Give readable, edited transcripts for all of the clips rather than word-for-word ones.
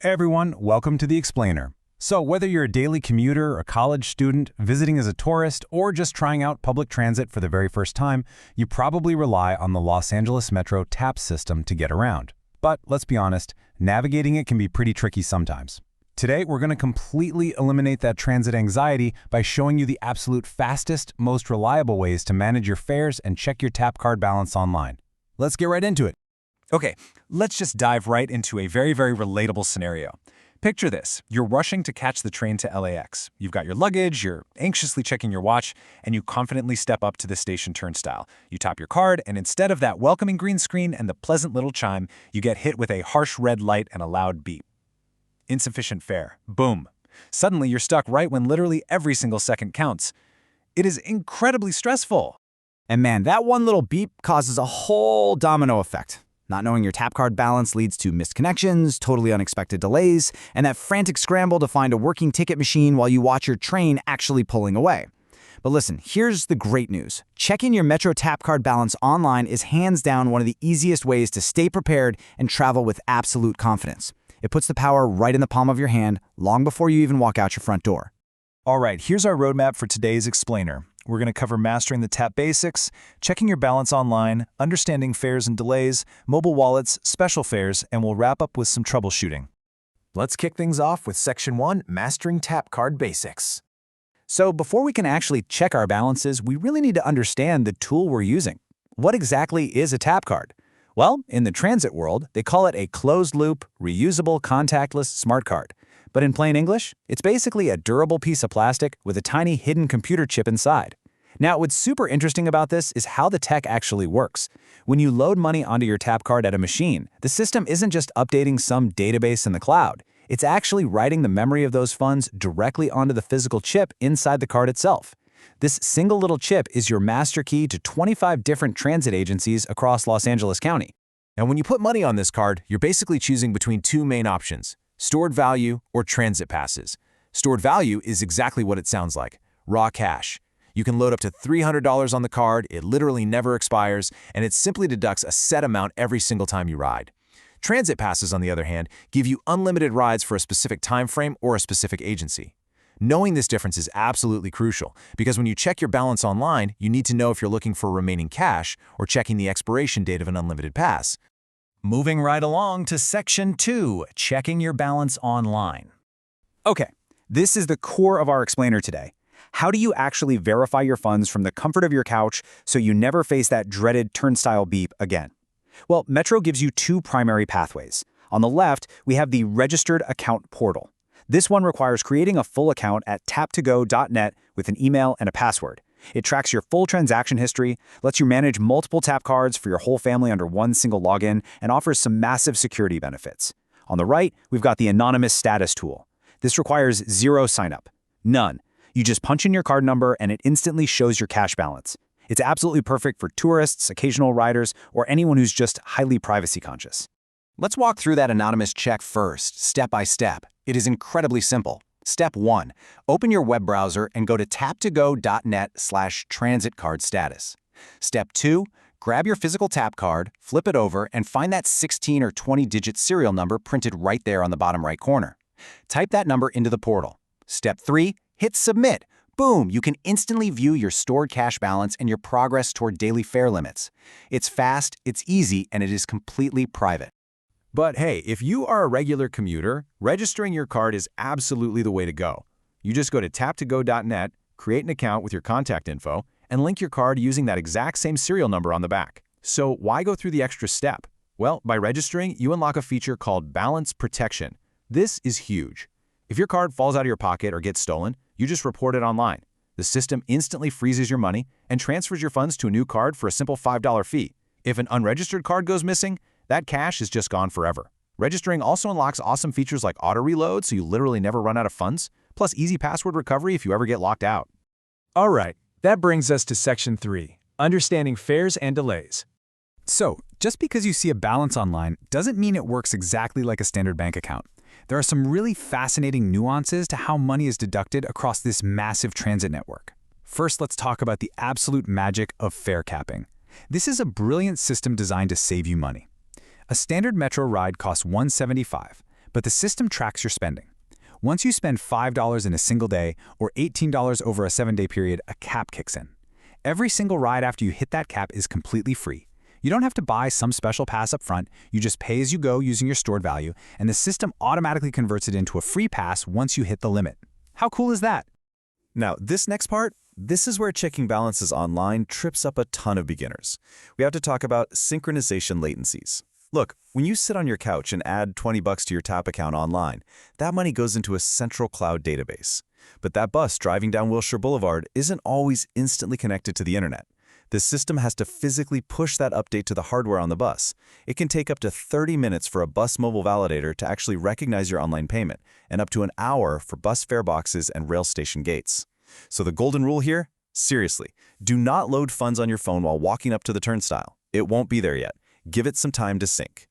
Hey everyone, welcome to The Explainer. So whether you're a daily commuter, a college student, visiting as a tourist, or just trying out public transit for the very first time, you probably rely on the Los Angeles Metro TAP system to get around. But let's be honest, navigating it can be pretty tricky sometimes. Today, we're going to completely eliminate that transit anxiety by showing you the absolute fastest, most reliable ways to manage your fares and check your TAP card balance online. Let's get right into it. Okay, let's just dive right into a very relatable scenario. Picture this. You're rushing to catch the train to LAX. You've got your luggage, you're anxiously checking your watch, and you confidently step up to the station turnstile. You tap your card, and instead of that welcoming green screen and the pleasant little chime, you get hit with a harsh red light and a loud beep. Insufficient fare. Boom. Suddenly, you're stuck right when literally every single second counts. It is incredibly stressful. And man, that one little beep causes a whole domino effect. Not knowing your tap card balance leads to missed connections, totally unexpected delays, and that frantic scramble to find a working ticket machine while you watch your train actually pulling away. But listen, here's the great news. Checking your Metro tap card balance online is hands down one of the easiest ways to stay prepared and travel with absolute confidence. It puts the power right in the palm of your hand long before you even walk out your front door. All right, here's our roadmap for today's Explainer. We're going to cover mastering the TAP basics, checking your balance online, understanding fares and delays, mobile wallets, special fares, and we'll wrap up with some troubleshooting. Let's kick things off with Section 1, Mastering Tap Card Basics. So before we can actually check our balances, we really need to understand the tool we're using. What exactly is a tap card? Well, in the transit world, they call it a closed-loop, reusable, contactless smart card. But in plain English, it's basically a durable piece of plastic with a tiny hidden computer chip inside. Now, what's super interesting about this is how the tech actually works. When you load money onto your tap card at a machine, the system isn't just updating some database in the cloud. It's actually writing the memory of those funds directly onto the physical chip inside the card itself. This single little chip is your master key to 25 different transit agencies across Los Angeles County. And when you put money on this card, you're basically choosing between two main options: stored value or transit passes. Stored value is exactly what it sounds like: raw cash. You can load up to $300 on the card, it literally never expires, and it simply deducts a set amount every single time you ride. Transit passes, on the other hand, give you unlimited rides for a specific time frame or a specific agency. Knowing this difference is absolutely crucial, because when you check your balance online, you need to know if you're looking for remaining cash or checking the expiration date of an unlimited pass. Moving right along to Section 2, Checking Your Balance Online. Okay, this is the core of our explainer today. How do you actually verify your funds from the comfort of your couch so you never face that dreaded turnstile beep again? Well, Metro gives you two primary pathways. On the left, we have the Registered Account Portal. This one requires creating a full account at taptogo.net with an email and a password. It tracks your full transaction history, lets you manage multiple tap cards for your whole family under one single login, and offers some massive security benefits. On the right, we've got the Anonymous Status tool. This requires zero sign-up. None. You just punch in your card number and it instantly shows your cash balance. It's absolutely perfect for tourists, occasional riders, or anyone who's just highly privacy conscious. Let's walk through that anonymous check first, step by step. It is incredibly simple. Step 1. Open your web browser and go to taptogo.net/transit card status. Step 2. Grab your physical tap card, flip it over, and find that 16 or 20-digit serial number printed right there on the bottom right corner. Type that number into the portal. Step 3. Hit Submit. Boom! You can instantly view your stored cash balance and your progress toward daily fare limits. It's fast, it's easy, and it is completely private. But hey, if you are a regular commuter, registering your card is absolutely the way to go. You just go to taptogo.net, create an account with your contact info, and link your card using that exact same serial number on the back. So why go through the extra step? Well, by registering, you unlock a feature called Balance Protection. This is huge. If your card falls out of your pocket or gets stolen, you just report it online. The system instantly freezes your money and transfers your funds to a new card for a simple $5 fee. If an unregistered card goes missing, that cash is just gone forever. Registering also unlocks awesome features like auto reload, so you literally never run out of funds, plus easy password recovery if you ever get locked out. All right, that brings us to Section 3, Understanding Fares and Delays. So, just because you see a balance online doesn't mean it works exactly like a standard bank account. There are some really fascinating nuances to how money is deducted across this massive transit network. First, let's talk about the absolute magic of fare capping. This is a brilliant system designed to save you money. A standard Metro ride costs $175, but the system tracks your spending. Once you spend $5 in a single day or $18 over a 7-day period, a cap kicks in. Every single ride after you hit that cap is completely free. You don't have to buy some special pass up front, you just pay as you go using your stored value, and the system automatically converts it into a free pass once you hit the limit. How cool is that? Now, this next part, this is where checking balances online trips up a ton of beginners. We have to talk about synchronization latencies. Look, when you sit on your couch and add $20 to your Tap account online, that money goes into a central cloud database. But that bus driving down Wilshire Boulevard isn't always instantly connected to the internet. The system has to physically push that update to the hardware on the bus. It can take up to 30 minutes for a bus mobile validator to actually recognize your online payment, and up to an hour for bus fare boxes and rail station gates. So the golden rule here? Seriously, do not load funds on your phone while walking up to the turnstile. It won't be there yet. Give it some time to sync.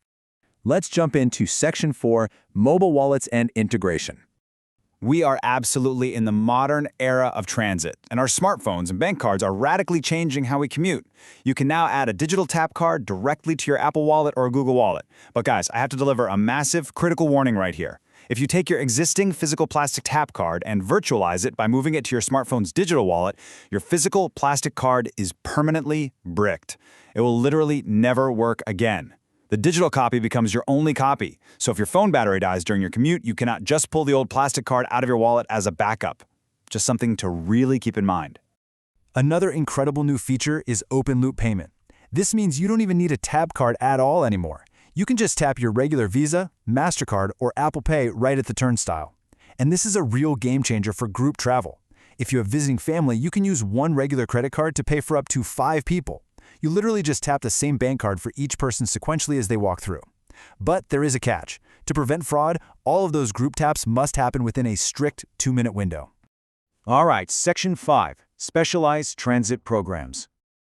Let's jump into Section 4, Mobile Wallets and Integration. We are absolutely in the modern era of transit, and our smartphones and bank cards are radically changing how we commute. You can now add a digital tap card directly to your Apple Wallet or Google Wallet. But guys, I have to deliver a massive, critical warning right here. If you take your existing physical plastic tap card and virtualize it by moving it to your smartphone's digital wallet, your physical plastic card is permanently bricked. It will literally never work again. The digital copy becomes your only copy, so if your phone battery dies during your commute, you cannot just pull the old plastic card out of your wallet as a backup. Just something to really keep in mind. Another incredible new feature is open-loop payment. This means you don't even need a tap card at all anymore. You can just tap your regular Visa, MasterCard, or Apple Pay right at the turnstile. And this is a real game changer for group travel. If you have visiting family, you can use one regular credit card to pay for up to 5 people. You literally just tap the same bank card for each person sequentially as they walk through. But there is a catch. To prevent fraud, all of those group taps must happen within a strict 2-minute window. All right, Section 5, Specialized Transit Programs.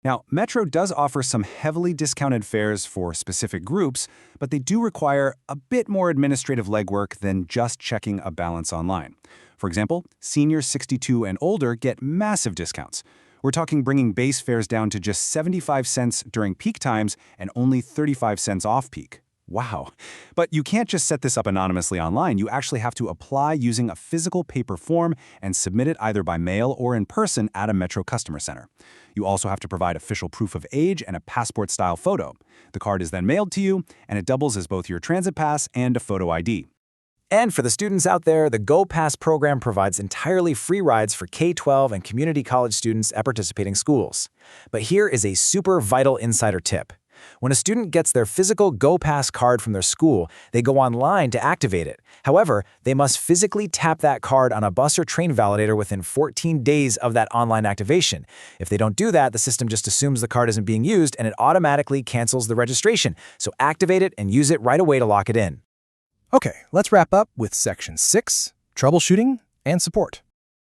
Now, Metro does offer some heavily discounted fares for specific groups, but they do require a bit more administrative legwork than just checking a balance online. For example, seniors 62 and older get massive discounts. We're talking bringing base fares down to just 75 cents during peak times and only 35 cents off-peak. Wow. But you can't just set this up anonymously online. You actually have to apply using a physical paper form and submit it either by mail or in person at a Metro customer center. You also have to provide official proof of age and a passport-style photo. The card is then mailed to you, and it doubles as both your transit pass and a photo ID. And for the students out there, the Go Pass program provides entirely free rides for K-12 and community college students at participating schools. But here is a super vital insider tip. When a student gets their physical Go Pass card from their school, they go online to activate it. However, they must physically tap that card on a bus or train validator within 14 days of that online activation. If they don't do that, the system just assumes the card isn't being used and it automatically cancels the registration. So activate it and use it right away to lock it in. Okay, let's wrap up with Section 6, Troubleshooting and Support.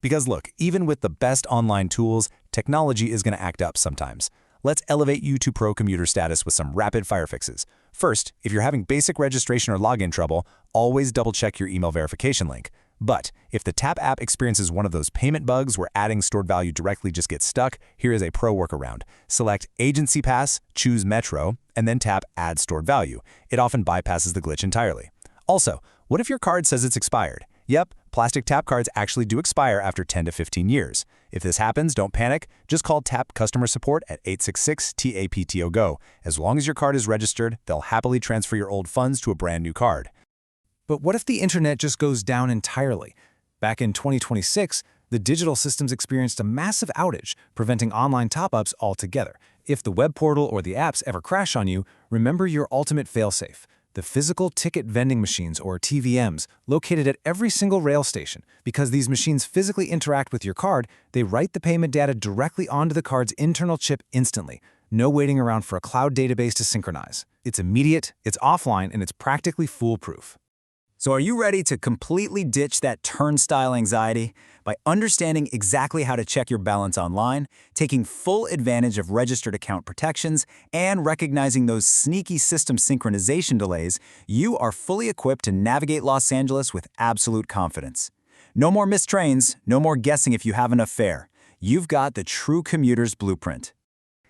Because look, even with the best online tools, technology is going to act up sometimes. Let's elevate you to pro commuter status with some rapid fire fixes. First, if you're having basic registration or login trouble, always double-check your email verification link. But if the Tap app experiences one of those payment bugs where adding stored value directly just gets stuck, here is a pro workaround. Select Agency Pass, choose Metro, and then tap Add Stored Value. It often bypasses the glitch entirely. Also, what if your card says it's expired? Yep, plastic tap cards actually do expire after 10 to 15 years. If this happens, don't panic. Just call Tap customer support at 866-TAPTO-GO. As long as your card is registered, they'll happily transfer your old funds to a brand new card. But what if the internet just goes down entirely? Back in 2026, the digital systems experienced a massive outage, preventing online top-ups altogether. If the web portal or the apps ever crash on you, remember your ultimate failsafe. The physical ticket vending machines, or TVMs, located at every single rail station. Because these machines physically interact with your card, they write the payment data directly onto the card's internal chip instantly. No waiting around for a cloud database to synchronize. It's immediate, it's offline, and it's practically foolproof. So are you ready to completely ditch that turnstile anxiety? By understanding exactly how to check your balance online, taking full advantage of registered account protections, and recognizing those sneaky system synchronization delays, you are fully equipped to navigate Los Angeles with absolute confidence. No more missed trains, no more guessing if you have enough fare. You've got the true commuter's blueprint.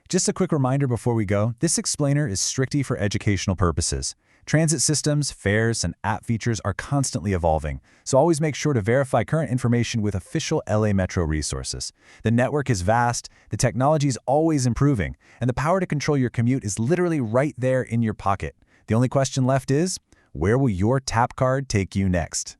Just a quick reminder before we go, this explainer is strictly for educational purposes. Transit systems, fares, and app features are constantly evolving, so always make sure to verify current information with official LA Metro resources. The network is vast, the technology is always improving, and the power to control your commute is literally right there in your pocket. The only question left is, where will your tap card take you next?